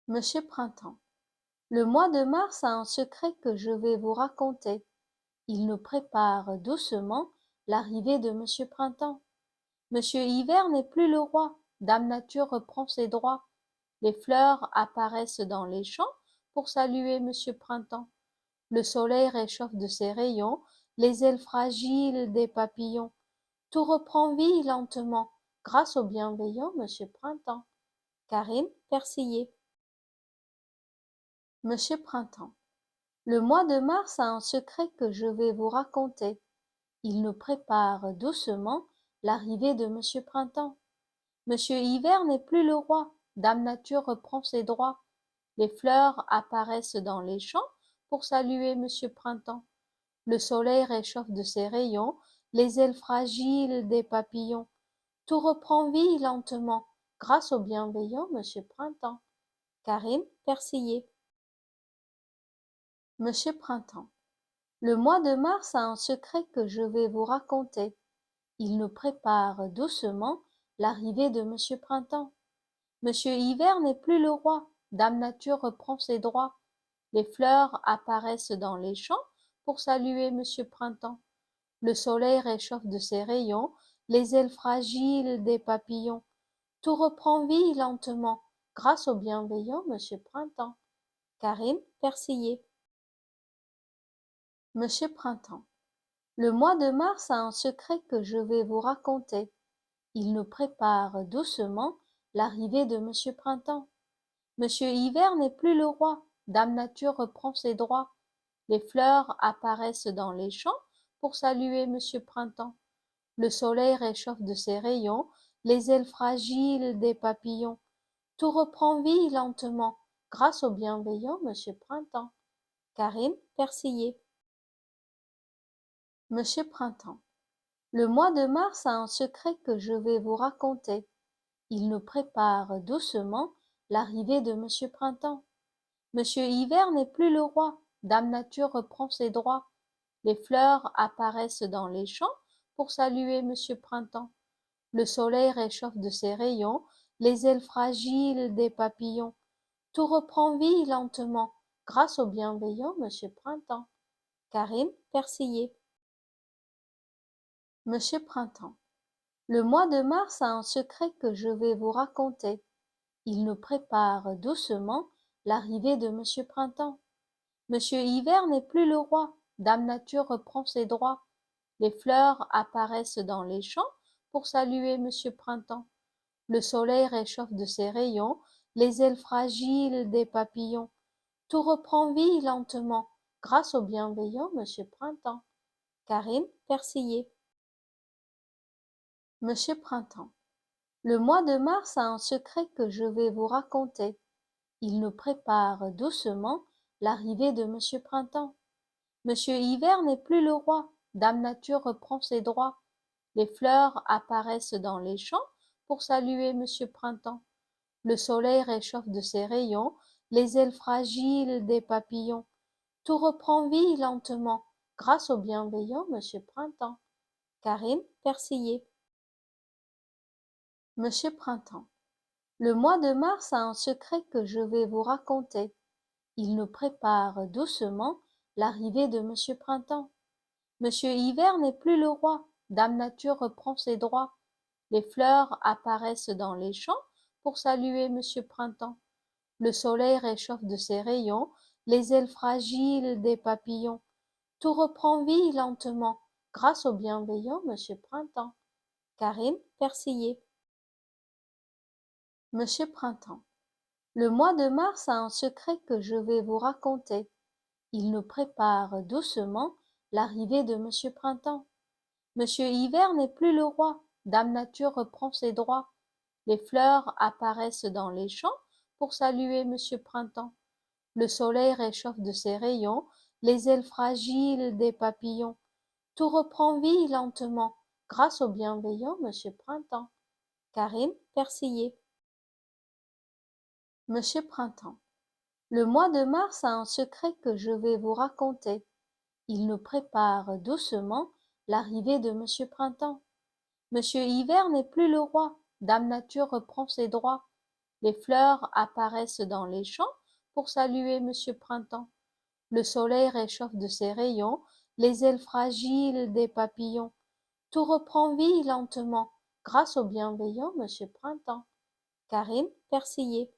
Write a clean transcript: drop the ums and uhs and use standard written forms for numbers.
Monsieur Printemps. Le mois de mars a un secret que je vais vous raconter. Il nous prépare doucement l'arrivée de Monsieur Printemps. Monsieur Hiver n'est plus le roi, Dame Nature reprend ses droits. Les fleurs apparaissent dans les champs pour saluer Monsieur Printemps. Le soleil réchauffe de ses rayons les ailes fragiles des papillons. Tout reprend vie lentement grâce au bienveillant Monsieur Printemps. Karine Persillé. Monsieur Printemps. Le mois de mars a un secret que je vais vous raconter. Il nous prépare doucement l'arrivée de Monsieur Printemps. Monsieur Hiver n'est plus le roi, Dame Nature reprend ses droits. Les fleurs apparaissent dans les champs pour saluer Monsieur Printemps. Le soleil réchauffe de ses rayons les ailes fragiles des papillons. Tout reprend vie lentement grâce au bienveillant Monsieur Printemps. Karine Persillé. Monsieur Printemps. Le mois de mars a un secret que je vais vous raconter. Il nous prépare doucement l'arrivée de Monsieur Printemps. Monsieur Hiver n'est plus le roi, Dame Nature reprend ses droits. Les fleurs apparaissent dans les champs pour saluer Monsieur Printemps. Le soleil réchauffe de ses rayons les ailes fragiles des papillons. Tout reprend vie lentement grâce au bienveillant Monsieur Printemps. Karine Persillé. Monsieur Printemps. Le mois de mars a un secret que je vais vous raconter. Il nous prépare doucement l'arrivée de Monsieur Printemps. Monsieur Hiver n'est plus le roi, Dame Nature reprend ses droits. Les fleurs apparaissent dans les champs pour saluer Monsieur Printemps. Le soleil réchauffe de ses rayons les ailes fragiles des papillons. Tout reprend vie lentement grâce au bienveillant Monsieur Printemps. Karine Persillé. Monsieur Printemps. Le mois de mars a un secret que je vais vous raconter. Il nous prépare doucement l'arrivée de Monsieur Printemps. Monsieur Hiver n'est plus le roi, Dame Nature reprend ses droits. Les fleurs apparaissent dans les champs pour saluer Monsieur Printemps. Le soleil réchauffe de ses rayons les ailes fragiles des papillons. Tout reprend vie lentement grâce au bienveillant Monsieur Printemps. Karine Persillé. Monsieur Printemps. Le mois de mars a un secret que je vais vous raconter. Il nous prépare doucement l'arrivée de Monsieur Printemps. Monsieur Hiver n'est plus le roi, Dame Nature reprend ses droits. Les fleurs apparaissent dans les champs pour saluer Monsieur Printemps. Le soleil réchauffe de ses rayons les ailes fragiles des papillons. Tout reprend vie lentement grâce au bienveillant Monsieur Printemps. Karine Persillé. Monsieur Printemps. Le mois de mars a un secret que je vais vous raconter. Il nous prépare doucement l'arrivée de Monsieur Printemps. Monsieur Hiver n'est plus le roi, Dame Nature reprend ses droits. Les fleurs apparaissent dans les champs pour saluer Monsieur Printemps. Le soleil réchauffe de ses rayons les ailes fragiles des papillons. Tout reprend vie lentement grâce au bienveillant Monsieur Printemps. Karine Persillé. Monsieur Printemps. Le mois de mars a un secret que je vais vous raconter. Il nous prépare doucement l'arrivée de Monsieur Printemps. Monsieur Hiver n'est plus le roi, Dame Nature reprend ses droits. Les fleurs apparaissent dans les champs pour saluer Monsieur Printemps. Le soleil réchauffe de ses rayons les ailes fragiles des papillons. Tout reprend vie lentement grâce au bienveillant Monsieur Printemps. Karine Persillé. Monsieur Printemps. Le mois de mars a un secret que je vais vous raconter. Il nous prépare doucement l'arrivée de Monsieur Printemps. Monsieur Hiver n'est plus le roi, Dame Nature reprend ses droits. Les fleurs apparaissent dans les champs pour saluer Monsieur Printemps. Le soleil réchauffe de ses rayons les ailes fragiles des papillons. Tout reprend vie lentement grâce au bienveillant Monsieur Printemps. Karine Persillé. Monsieur Printemps. Le mois de mars a un secret que je vais vous raconter. Il nous prépare doucement l'arrivée de Monsieur Printemps. Monsieur Hiver n'est plus le roi, Dame Nature reprend ses droits. Les fleurs apparaissent dans les champs pour saluer Monsieur Printemps. Le soleil réchauffe de ses rayons les ailes fragiles des papillons. Tout reprend vie lentement grâce au bienveillant Monsieur Printemps. Karine Persillé.